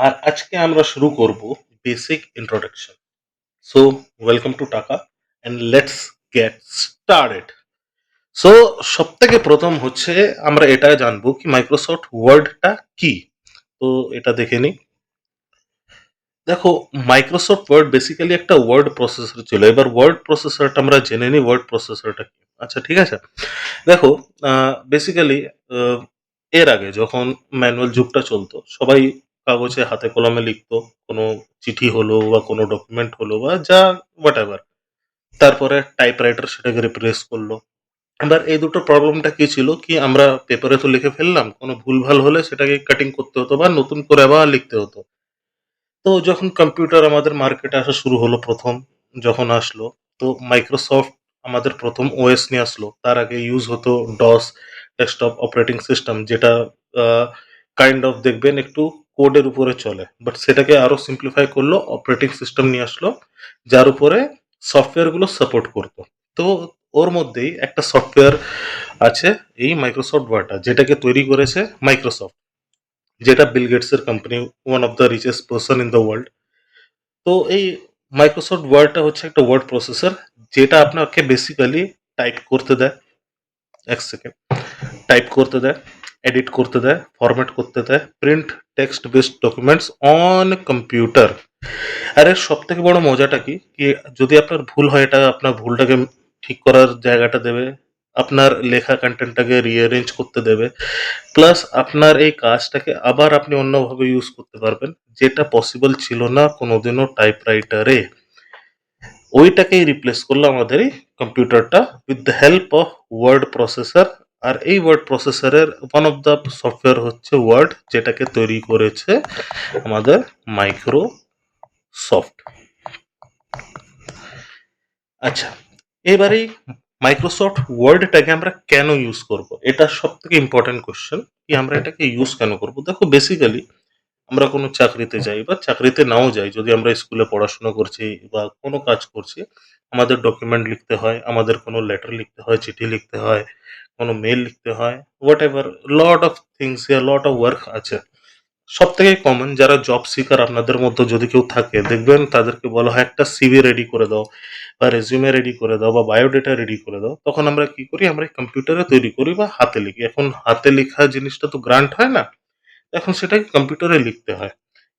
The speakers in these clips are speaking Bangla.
আর আজকে আমরা শুরু করব basic introduction. So welcome to টাকা and let's get started. So সবথেকে প্রথম হচ্ছে আমরা এটা জানবো কি মাইক্রোসফট ওয়ার্ডটা কি। তো এটা দেখে নিই। দেখো, মাইক্রোসফট ওয়ার্ড বেসিক্যালি একটা ওয়ার্ড প্রসেসর ছিল। এবার ওয়ার্ড প্রসেসরটা আমরা জেনে নিই ওয়ার্ড প্রসেসরটা কি। আচ্ছা, ঠিক আছে। দেখো, বেসিক্যালি এর আগে যখন ম্যানুয়াল যুগটা চলতো, সবাই কাগজে হাতে কলমে লিখতো। কোনো চিঠি হলো বা কোনো ডকুমেন্ট হলো বা যা হোয়াট এভার। তারপরে টাইপরাইটার সেটাকে রিপ্লেস করলো। এবার এই দুটো প্রবলেমটা কি ছিল কি, আমরা পেপারে তো লিখে ফেললাম, কোনো ভুলভাল হলে সেটাকে কাটিং করতে হতো বা নতুন করে আবার লিখতে হতো। তো যখন কম্পিউটার আমাদের মার্কেটে আসা শুরু হলো, প্রথম যখন আসলো, তো মাইক্রোসফট আমাদের প্রথম ওএস নিয়ে আসলো। তার আগে ইউজ হতো ডস, ডেস্কটপ অপারেটিং সিস্টেম, যেটা কাইন্ড অফ দেখবেন একটু কোডের উপরে চলে, বাট সেটাকে আরো সিম্পলিফাই করলো, অপারেটিং সিস্টেম নিয়ে আসলো যার উপরে সফটওয়্যার গুলো সাপোর্ট করতো। তো ওর মধ্যেই একটা সফটওয়্যার আছে, এই মাইক্রোসফট ওয়ার্ডটা, যেটাকে তৈরি করেছে মাইক্রোসফট, যেটা বিল গেটসের company, one of the richest person in the world. তো এই মাইক্রোসফট ওয়ার্ডটা হচ্ছে একটা ওয়ার্ড প্রসেসর, যেটা আপনাকে বেসিক্যালি টাইপ করতে দেয়। এক সেকেন্ড। টাইপ করতে দেয়, এডিট করতে দেয়, ফরম্যাট করতে দেয়, print text based documents on computer. আর এর সব থেকে বড় মজাটা কি কি, যদি আপনার ভুল হয়, এটা আপনার ভুলটাকে ঠিক করার জায়গাটা দেবে, আপনার লেখা কন্টেন্টটাকে রিঅ্যারেঞ্জ করতে দেবে, প্লাস আপনার এই কাজটাকে আবার আপনি অন্যভাবে ইউজ করতে পারবেন, যেটা পসিবল ছিল না কোনোদিনও টাইপরাইটারে। ওইটাকেই রিপ্লেস করলো আমাদের এই কম্পিউটারটা with the help of word processor. আর এই ওয়ার্ড প্রসেসরের ওয়ান অফ দ্য সফটওয়্যার হচ্ছে ওয়ার্ড, যেটাকে তৈরি করেছে আমাদের মাইক্রোসফট। আচ্ছা, এবারে মাইক্রোসফট ওয়ার্ডটাকে আমরা কেন ইউজ করব, এটা সব থেকে ইম্পর্টেন্ট কোশ্চেন, কি আমরা এটাকে ইউজ কেন করব। দেখো, বেসিক্যালি আমরা কোনো চাকরিতে যাই বা চাকরিতে নাও যাই, যদি আমরা স্কুলে পড়াশোনা করছি বা কোনো কাজ করছি, আমাদের ডকুমেন্ট লিখতে হয়, আমাদের কোনো লেটার লিখতে হয়, চিঠি লিখতে হয়, কোনো মেল লিখতে হয়, what ever, lot of things, lot of work আছে। সব থেকে কমন যারা জব সিকার আপনাদের মধ্যে যদি কেউ থাকে, দেখবেন তাদেরকে বলা হয় একটা সিভি রেডি করে দাও বা রেজিউমে রেডি করে দাও বা বায়োডেটা রেডি করে দাও। তখন আমরা কি করি, আমরা কম্পিউটারে তৈরি করি বা হাতে লিখি। এখন হাতে লেখা জিনিসটা তো গ্রান্ট হয় না, এখন সেটাকে কম্পিউটারে লিখতে হয়।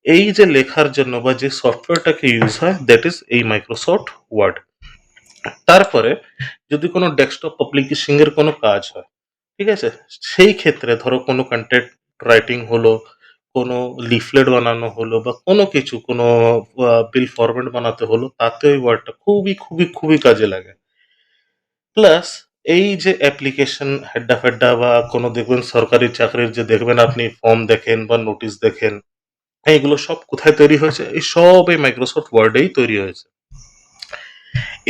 এই যে লেখার জন্য বা যে সফটওয়্যারটাকে ইউজ হয়, দ্যাট ইজ এই মাইক্রোসফট ওয়ার্ড। তারপরে যদি কোনো ডেস্কটপ পাবলিশিং এর কোনো কাজ হয়, ঠিক আছে, সেই ক্ষেত্রে ধরো কোনো কন্টেন্ট রাইটিং হলো, কোনো লিফলেট বানানো হলো বা কোনো কিছু, কোনো বিল ফরম্যাট বানাতে হলো, তাতে ওই ওয়ার্ডটা খুবই খুবই খুবই কাজে লাগে। প্লাস এই যে অ্যাপ্লিকেশন হেড্ডা ফেড্ডা বা কোনো দেখবেন সরকারি চাকরির যে দেখবেন আপনি ফর্ম দেখেন বা নোটিশ দেখেন, এইগুলো সব কোথায় তৈরি হয়েছে, এই সব এই মাইক্রোসফট ওয়ার্ডেই তৈরি হয়েছে।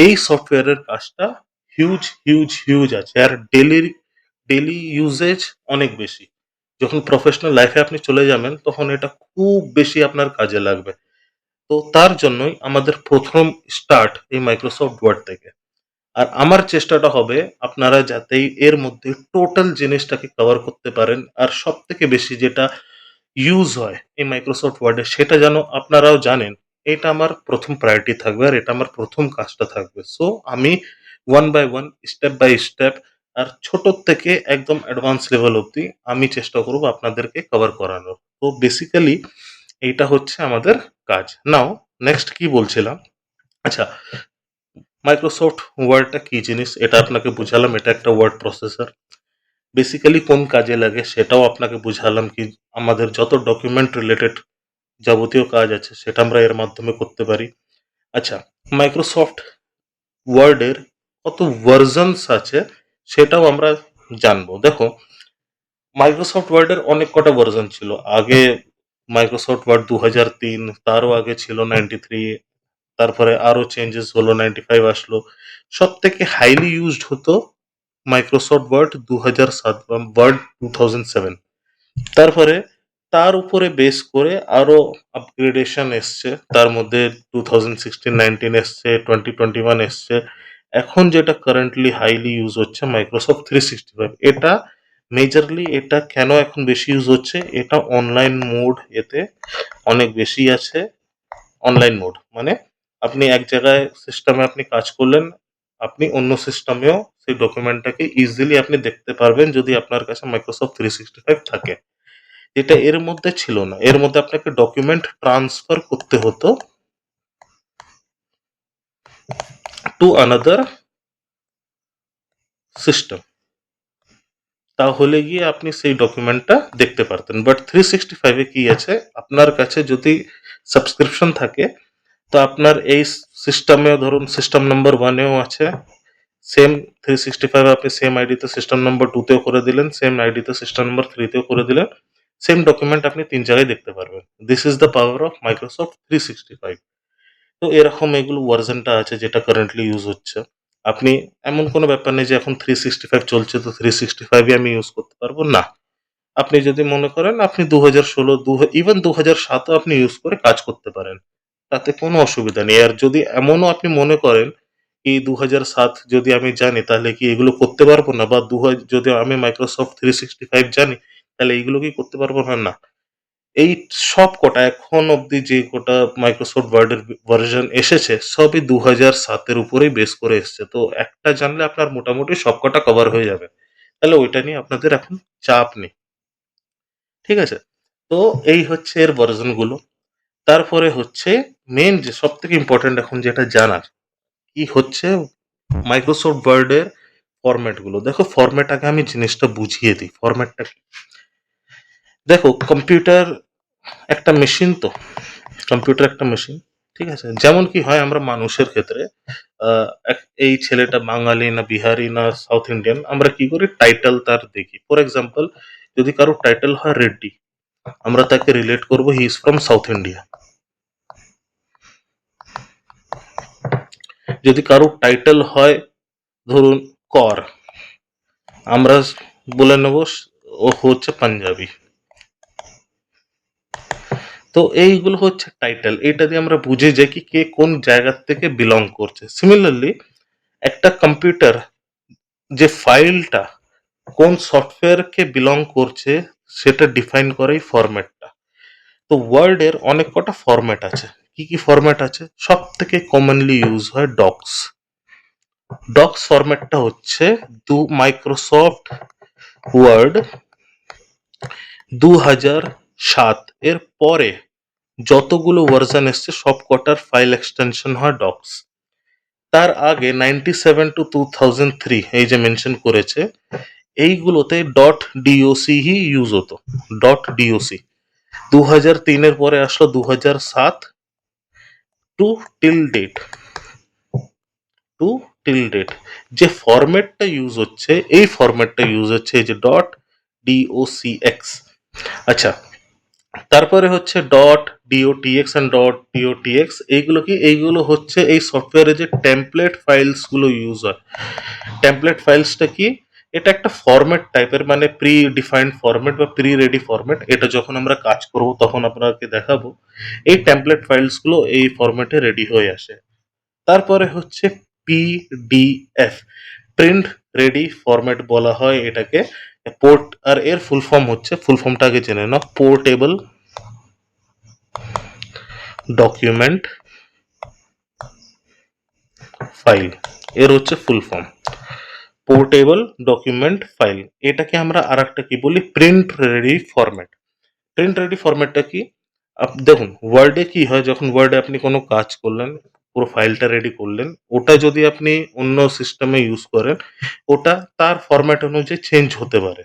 এই সফটওয়্যারের কাজটা হিউজ হিউজ হিউজ আছে, আর ডেলি ডেলি ইউজেজ অনেক বেশি। যখন প্রফেশনাল লাইফে আপনি চলে যাবেন, তখন এটা খুব বেশি আপনার কাজে লাগবে। তো তার জন্যই আমাদের প্রথম স্টার্ট এই মাইক্রোসফট ওয়ার্ড থেকে। আর আমার চেষ্টাটা হবে আপনারা যাতে এর মধ্যে টোটাল জিনিসটাকে কভার করতে পারেন, আর সব থেকে বেশি যেটা ইউজ হয় এই মাইক্রোসফট ওয়ার্ডে, সেটা যেন আপনারাও জানেন। এটা আমার প্রথম প্রায়োরিটি থাকবে, আর এটা আমার প্রথম কাজটা থাকবে। সো আমি one by one, step by step, আর ছোট থেকে একদম অ্যাডভান্স লেভেল অবধি আমি চেষ্টা করব আপনাদেরকে কভার করানোর। তো বেসিক্যালি এইটা হচ্ছে আমাদের কাজ। নাও নেক্সট কি বলছিলাম। আচ্ছা, মাইক্রোসফট ওয়ার্ডটা কি জিনিস এটা আপনাকে বুঝালাম, এটা একটা ওয়ার্ড প্রসেসর। বেসিক্যালি কোন কাজে লাগে সেটাও আপনাকে বুঝালাম, কি আমাদের যত ডকুমেন্ট রিলেটেড যাবতীয় কাজ আছে সেটা আমরা এর মাধ্যমে করতে পারি। আচ্ছা, মাইক্রোসফট ওয়ার্ডের কত ভার্সনস আছে সেটাও আমরা জানবো। দেখো, মাইক্রোসফট ওয়ার্ডের অনেক কটা ভার্সন ছিল আগে। মাইক্রোসফট ওয়ার্ড 2003, তারও আগে ছিল 93, তারপরে আরো চেঞ্জেস হলো, 95 আসলো। সব থেকে হাইলি ইউজড হতো মাইক্রোসফট ওয়ার্ড 2007 বা ওয়ার্ড 2007। তারপরে তার উপরে বেস করে আরো আপগ্রেডেশন এসছে, তার মধ্যে 2016-19 এসছে, 2021 এসছে। এখন যেটা কারেন্টলি হাইলি ইউজ হচ্ছে মাইক্রোসফট 365। এটা মেজরলি এটা কেন এখন বেশি ইউজ হচ্ছে, এটা অনলাইন মোড এতে অনেক বেশি আছে। অনলাইন মোড মানে আপনি এক জায়গায় সিস্টেমে আপনি কাজ করলেন, আপনি অন্য সিস্টেমেও সেই ডকুমেন্টটাকে ইজিলি আপনি দেখতে পারবেন যদি আপনার কাছে মাইক্রোসফট 365 থাকে। এটা এর মধ্যে ছিল না, এর মধ্যে আপনাকে ডকুমেন্ট ট্রান্সফার করতে হতো টু আনাদার সিস্টেম, তাহলে গিয়ে আপনি সেই ডকুমেন্টটা দেখতে পারতেন। বাট 365 এ কি আছে, আপনার কাছে যদি সাবস্ক্রিপশন থাকে তো আপনার এই সিস্টেমে ধরুন সিস্টেম নাম্বার 1 এও আছে, সেম 365 আপনি সেম আইডিতে সিস্টেম নাম্বার 2 তেও করে দিলেন, সেম আইডিতে সিস্টেম নাম্বার 3 তেও করে দিলেন, সেম ডকুমেন্ট আপনি 3 জায়গায় দেখতে পারবেন। This is the power of Microsoft 365। তো এরকম এগুলো ভার্সনটা আছে যেটা কারেন্টলি ইউজ হচ্ছে। আপনি এমন কোনো ব্যাপার নেই যে এখন 365 চলছে তো 365ই আমি ইউজ করতে পারবো না। আপনি যদি মনে করেন আপনি 2016 ইভেন 2007ও আপনি ইউজ করে কাজ করতে পারেন, তাতে কোনো অসুবিধা নেই। আর যদি এমনও আপনি মনে করেন কি 2007 যদি আমি জানি তাহলে কি এগুলো করতে পারবো না, বা যদি আমি মাইক্রোসফট 365 জানি তাহলে এইগুলো কি করতে পারবো না, না। এই সব কটা এখন অব্দি যে কটা মাইক্রোসফট ওয়ার্ডের ভার্সন এসেছে সবই 2007-এর উপরেই বেস করে এসছে। তো একটা জানলে আপনার মোটামুটি সব কটা কভার হয়ে যাবে, তাহলে ওইটা নিয়ে আপনাদের এখন চাপ নেই। ঠিক আছে? তো এই হচ্ছে এর ভার্সন গুলো। তারপরে হচ্ছে মেন যে সব থেকে ইম্পর্টেন্ট এখন যেটা জানার কি হচ্ছে মাইক্রোসফট ওয়ার্ডের ফরম্যাট গুলো। দেখো ফরম্যাট আগে আমি জিনিসটা বুঝিয়ে দিই, ফরম্যাটটা কি। দেখো কম্পিউটার একটা মেশিন, তো কম্পিউটার একটা মেশিন, ঠিক আছে? যেমন কি হয় আমরা মানুষের ক্ষেত্রে এই ছেলেটা বাঙালি না বিহারি না সাউথ ইন্ডিয়ান, আমরা কি করি টাইটেল তার দেখি। ফর এক্সাম্পল যদি কারো টাইটেল হয় রেড্ডি, আমরা তাকে রিলেট করব he is from south India. যদি কারো টাইটেল হয় ধরুন কর, আমরা বলে নেব ও হচ্ছে পাঞ্জাবি। তো এইগুলো হচ্ছে টাইটেল, এটা দিয়ে আমরা বুঝে যাই কি কে কোন জায়গা থেকে বিলং করছে। সিমিলারলি একটা কম্পিউটার যে ফাইলটা কোন সফটওয়্যারকে বিলং করছে সেটা ডিফাইন করে এই ফরম্যাটটা। তো ওয়ার্ডের অনেক কটা ফরম্যাট আছে। কি কি ফরম্যাট আছে? সব থেকে কমনলি ইউজ হয় ডক্স। ডক্স ফরম্যাটটা হচ্ছে মাইক্রোসফট ওয়ার্ড 2007 এর পরে যতগুলো ভার্সন এসছে সব কটার ফাইল এক্সটেনশন হয় ডক্স। তার আগে 97 to 2003 এই যে মেনশন করেছে এইগুলোতে ডট ডিওসি হি ইউজ হতো। ডট ডিওসি 2003-এর পরে আসলো 2007 to till date, to till date যে ফরম্যাটটা ইউজ হচ্ছে এই ফরম্যাটটা ইউজ হচ্ছে এই যে ডট ডিওসি এক্স। আচ্ছা, তারপরে হচ্ছে ডট ডিওটিএক্স এন্ড ডট ডিওটিএক্স। এইগুলো কি? এইগুলো হচ্ছে এই সফটওয়্যারে যে টেমপ্লেট ফাইলস গুলো ইউজ হয়। টেমপ্লেট ফাইলসটা কি? এটা একটা ফরম্যাট টাইপের, মানে প্রি ডিফাইন্ড ফরম্যাট বা প্রি রেডি ফরম্যাট। এটা যখন আমরা কাজ করব তখন আপনাকে দেখাবো এই টেমপ্লেট ফাইলস গুলো এই ফরম্যাটে রেডি হয়ে আসে। তারপরে হচ্ছে পিডিএফ, প্রিন্ট রেডি ফরম্যাট বলা হয় এটাকে। পোর্ট আর এর ফুল ফর্ম হচ্ছে, ফুল ফর্মটা আগে জেনে নাও, পোর্টেবল ডকুমেন্ট ফাইল, এর হচ্ছে full form portable document file. এটাকে আমরা আর একটা কি বলি, print ready format. Print ready ফরম্যাটটা কি? দেখুন ওয়ার্ডে কি হয়, যখন ওয়ার্ডে আপনি কোনো কাজ করলেন, পুরো ফাইলটা রেডি করলেন, ওটা যদি আপনি অন্য সিস্টেমে ইউজ করেন ওটা তার ফরম্যাট অনুযায়ী চেঞ্জ হতে পারে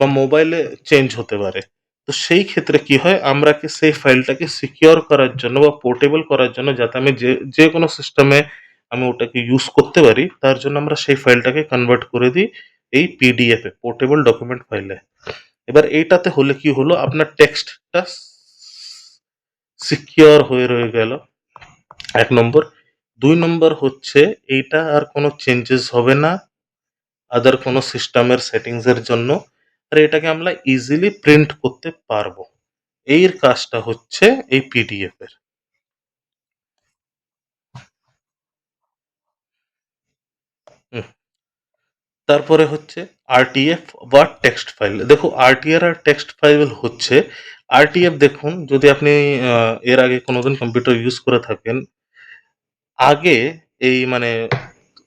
বা মোবাইলে চেঞ্জ হতে পারে। তো সেই ক্ষেত্রে কি হয়, আমরা কি সেই ফাইলটাকে সিকিউর করার জন্য বা পোর্টেবল করার জন্য যাতে আমি যে যে কোনো সিস্টেমে আমি ওটাকে ইউজ করতে পারি তার জন্য আমরা সেই ফাইলটাকে কনভার্ট করে দিই এই পিডিএফ এ, পোর্টেবল ডকুমেন্ট ফাইলে। এবার এইটাতে হলে কি হলো, আপনার টেক্সটটা সিকিউর হয়ে রয়ে গেল, 1 নম্বর। 2 নম্বর হচ্ছে এইটা আর কোনো চেঞ্জেস হবে না আদার কোনো সিস্টেমের সেটিংস এর জন্য, আর এটাকে আমরা ইজিলি প্রিন্ট করতে পারবো। এর কাজটা হচ্ছে এই পিডিএফ এর। হুম, তারপরে হচ্ছে আরটিএফ বা টেক্সট ফাইল। দেখো আরটিআর আর টেক্সট ফাইল হচ্ছে, আরটিএফ দেখুন যদি আপনি এর আগে কোনোদিন কম্পিউটার ইউজ করে থাকেন, আগে এই মানে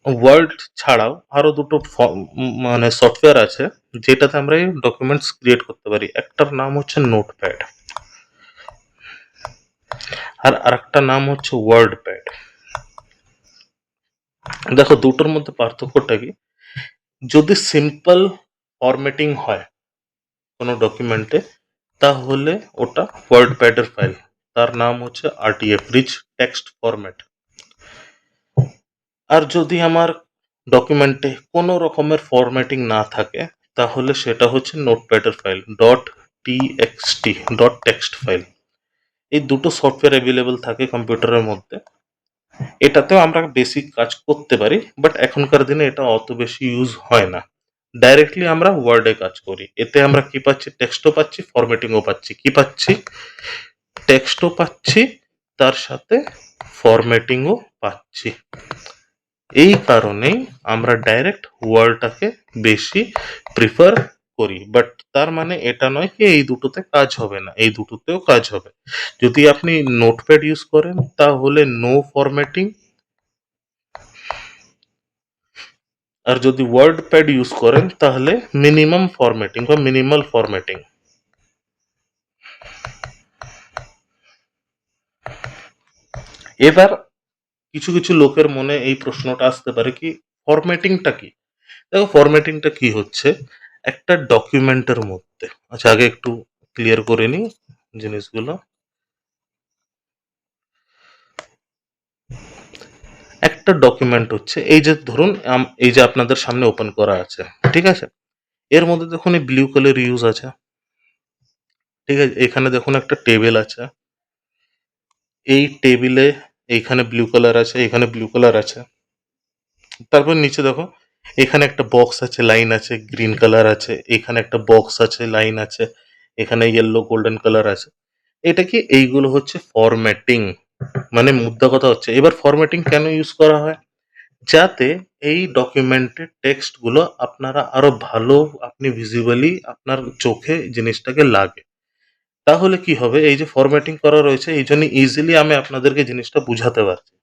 ওয়ার্ড ছাড়াও আরো দুটো মানে সফটওয়্যার আছে যেটাতে আমরা এই ডকুমেন্টস ক্রিয়েট করতে পারি। একটার নাম হচ্ছে নোটপ্যাড আর আরেকটা নাম হচ্ছে ওয়ার্ড প্যাড। দেখো দুটোর মধ্যে পার্থক্যটা কি, যদি সিম্পল ফরম্যাটিং হয় কোনো ডকুমেন্টে তাহলে ওটা ওয়ার্ড প্যাডের ফাইল, তার নাম হচ্ছে আরটিএফ, রিচ টেক্সট ফরম্যাট। আর যদি আমার ডকুমেন্টে কোনো রকমের ফরম্যাটিং না থাকে তাহলে সেটা হচ্ছে নোটপ্যাডের file, dot TXT, dot text file. এই দুটো সফটওয়্যার অ্যাভেলেবল থাকে কম্পিউটারের মধ্যে। এটাতেও আমরা বেসিক কাজ করতে পারি, বাট এখনকার দিনে এটা অত বেশি ইউজ হয় না। ডাইরেক্টলি আমরা ওয়ার্ডে কাজ করি, এতে আমরা কি পাচ্ছি, টেক্সটও পাচ্ছি, ফরম্যাটিংও পাচ্ছি। কি পাচ্ছি, টেক্সটও পাচ্ছি, তার সাথে ফরম্যাটিংও পাচ্ছি। এই কারণেই আমরা ডাইরেক্ট ওয়ার্ডটাকে বেশি প্রিফার করি। বাট তার মানে এটা নয় কি এই দুটোতে কাজ হবে না, এই দুটোতেও কাজ হবে। যদি আপনি নোটপ্যাড ইউজ করেন তাহলে নো ফরম্যাটিং, আর যদি ওয়ার্ড প্যাড ইউজ করেন তাহলে মিনিমাম ফরম্যাটিং বা মিনিমাল ফরম্যাটিং। এবার কিছু কিছু লোকের মনে এই প্রশ্নটা আসতে পারে কি, ফরম্যাটিংটা কি? দেখো ফরম্যাটিংটা কি হচ্ছে, একটা ডকুমেন্টের মধ্যে, আচ্ছা আগে একটু ক্লিয়ার করে নিই জিনিসগুলো। একটা ডকুমেন্ট হচ্ছে এই যে ধরুন এই যে আপনাদের সামনে ওপেন করা আছে, ঠিক আছে, এর মধ্যে দেখুন এই ব্লু কালার ইউজ আছে, ঠিক আছে, এখানে দেখুন একটা টেবিল আছে, এই টেবিলে এইখানে ব্লু কালার আছে, এখানে ব্লু কালার আছে। তারপর নিচে দেখো এখানে একটা বক্স আছে, লাইন আছে, গ্রিন কালার আছে, এখানে একটা বক্স আছে, লাইন আছে, এখানে ইয়েলো গোল্ডেন কালার আছে। এটা কি, এইগুলো হচ্ছে ফরম্যাটিং। মানে মুদ্রা কথা হচ্ছে, এবার ফরম্যাটিং কেন ইউজ করা হয়, যাতে এই ডকুমেন্টের টেক্সট গুলো আপনারা আরো ভালো, আপনি ভিজিবলি আপনার চোখে জিনিসটাকে লাগে। তাহলে কি হবে, এই যে ফরম্যাটিং করা রয়েছে এই জন্য ইজিলি আমি আপনাদেরকে জিনিসটা বুঝাতে পারছি,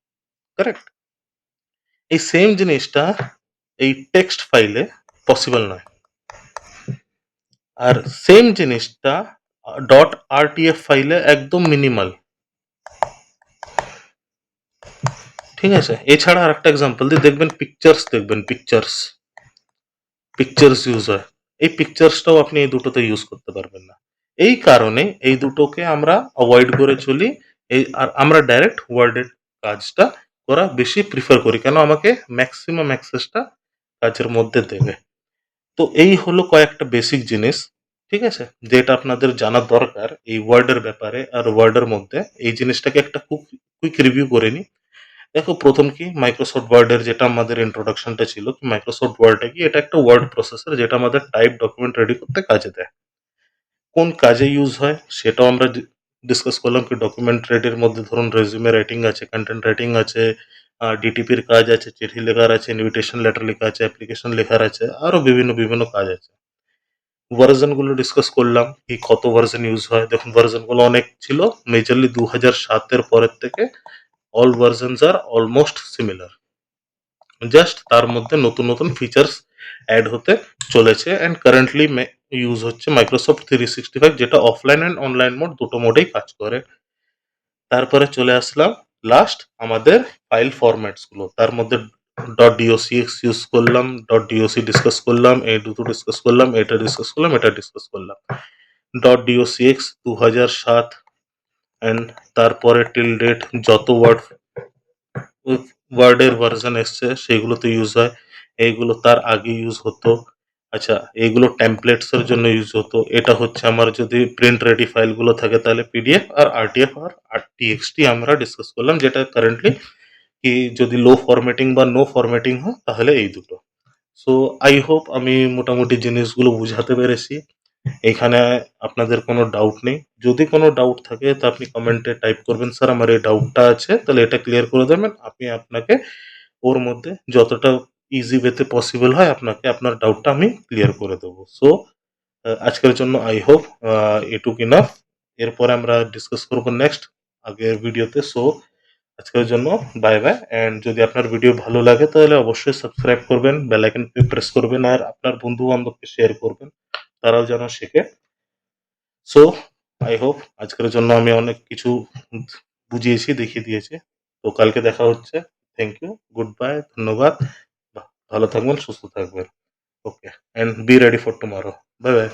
কারেক্ট? এই সেম জিনিসটা এই টেক্সট ফাইলে পসিবল নয়, আর সেম জিনিসটা ডট আরটিএফ ফাইলে একদম মিনিমাল, ঠিক আছে। এছাড়া আর একটা এক্সাম্পল দিয়ে দেখবেন, পিকচার্স দেখবেন, পিকচার্স পিকচার্স ইউজ হয়, এই পিকচার্সটাও আপনি এই দুটোতে ইউজ করতে পারবেন না। এই কারণে এই দুটোকে আমরা অ্যাভয়েড করে চলি, এই আর আমরা ডাইরেক্ট ওয়ার্ডের কাজটা করা বেশি প্রিফার করি, কেন আমাকে ম্যাক্সিমাম অ্যাক্সেসটা কাজের মধ্যে দেবে। তো এই হলো কয়েকটা বেসিক জিনিস, ঠিক আছে, যেটা আপনাদের জানার দরকার এই ওয়ার্ডের ব্যাপারে আর ওয়ার্ডের মধ্যে। এই জিনিসটাকে একটা খুব কুইক রিভিউ করে নিই। দেখো প্রথম কি, মাইক্রোসফট ওয়ার্ডের যেটা আমাদের ইন্ট্রোডাকশনটা ছিল, কি মাইক্রোসফট ওয়ার্ডটা কি, এটা একটা ওয়ার্ড প্রসেসর যেটা আমাদের টাইপ ডকুমেন্ট রেডি করতে কাজে দেয়। কোন কাজে ইউজ হয় সেটাও আমরা ডিসকাস করলাম, কি ডকুমেন্ট রেডির মধ্যে ধরুন রেজিউমে রাইটিং আছে, কন্টেন্ট রাইটিং আছে, ডিটিপির কাজ আছে, চিঠি লেখার আছে, ইনভিটেশন লেটার লেখা আছে, অ্যাপ্লিকেশন লেখার আছে, আরো বিভিন্ন বিভিন্ন কাজ আছে। ভার্সন গুলো ডিসকাস করলাম, কি কত ভার্সন ইউজ হয়। দেখুন ভার্সন গুলো অনেক ছিল, মেজরলি 2007-এর পরের থেকে অল ভার্সনস আর অলমোস্ট সিমিলার, জাস্ট তার মধ্যে নতুন নতুন ফিচার্স অ্যাড হতে চলেছে। অ্যান্ড কারেন্টলি ইউজ হচ্ছে মাইক্রোসফট 365, যেটা অফলাইন অ্যান্ড অনলাইন মোড দুটো মোডেই কাজ করে। তারপরে চলে আসলাম লাস্ট আমাদের ফাইল ফরম্যাটস গুলো, তার মধ্যে ডট ডিওসিএক্স ইউজ করলাম, ডট ডিওসি ডিসকাস করলাম, এই দুটো ডিসকাস করলাম, এটা ডিসকাস করলাম, এটা ডিসকাস করলাম। ডট ডিওসিএক্স 2007 অ্যান্ড তারপরে টিল ডেট যত ওয়ার্ডের ভার্সন এসছে সেগুলোতে ইউজ হয়। এইগুলো তার আগে ইউজ হতো, আচ্ছা এইগুলো টেমপ্লেটস এর জন্য ইউজ হতো। এটা হচ্ছে আমার যদি প্রিন্ট রেডি ফাইলগুলো থাকে তাহলে পিডিএফ, আর আরটিএফ আর টিএক্সটি আমরা ডিসকাস করলাম, যেটা কারেন্টলি কি যদি লো ফরম্যাটিং বা নো ফরম্যাটিং হয় তাহলে এই দুটো। সো আই হোপ আমি মোটামুটি জিনিসগুলো বুঝাতে পেরেছি। এখানে আপনাদের কোনো ডাউট নেই, যদি কোনো ডাউট থাকে তা আপনি কমেন্টে টাইপ করবেন, স্যার আমার এই ডাউটটা আছে, তাহলে এটা ক্লিয়ার করে দেবেন। আমি আপনাকে ওর মধ্যে যতটা ইজি ওয়েতে পসিবল হয় আপনাকে আপনার ডাউটটা আমি ক্লিয়ার করে দেবো। সো আজকের জন্য আই হোপ এটুক ইনাফ। এরপরে আমরা ডিসকাস করব নেক্সট আগের ভিডিওতে। সো আজকের জন্য বাই বাই। অ্যান্ড যদি আপনার ভিডিও ভালো লাগে তাহলে অবশ্যই সাবস্ক্রাইব করবেন, বেল আইকনটি প্রেস করবেন আর আপনার বন্ধু বান্ধবকে শেয়ার করবেন, তারাও যেন শেখে। সো আই হোপ আজকের জন্য আমি অনেক কিছু বুঝিয়েছি, দেখিয়ে দিয়েছি। তো কালকে দেখা হচ্ছে। থ্যাংক ইউ, গুড বাই, ধন্যবাদ। ভালো থাকবেন, সুস্থ থাকবেন। Okay, and be ready for tomorrow. Bye by.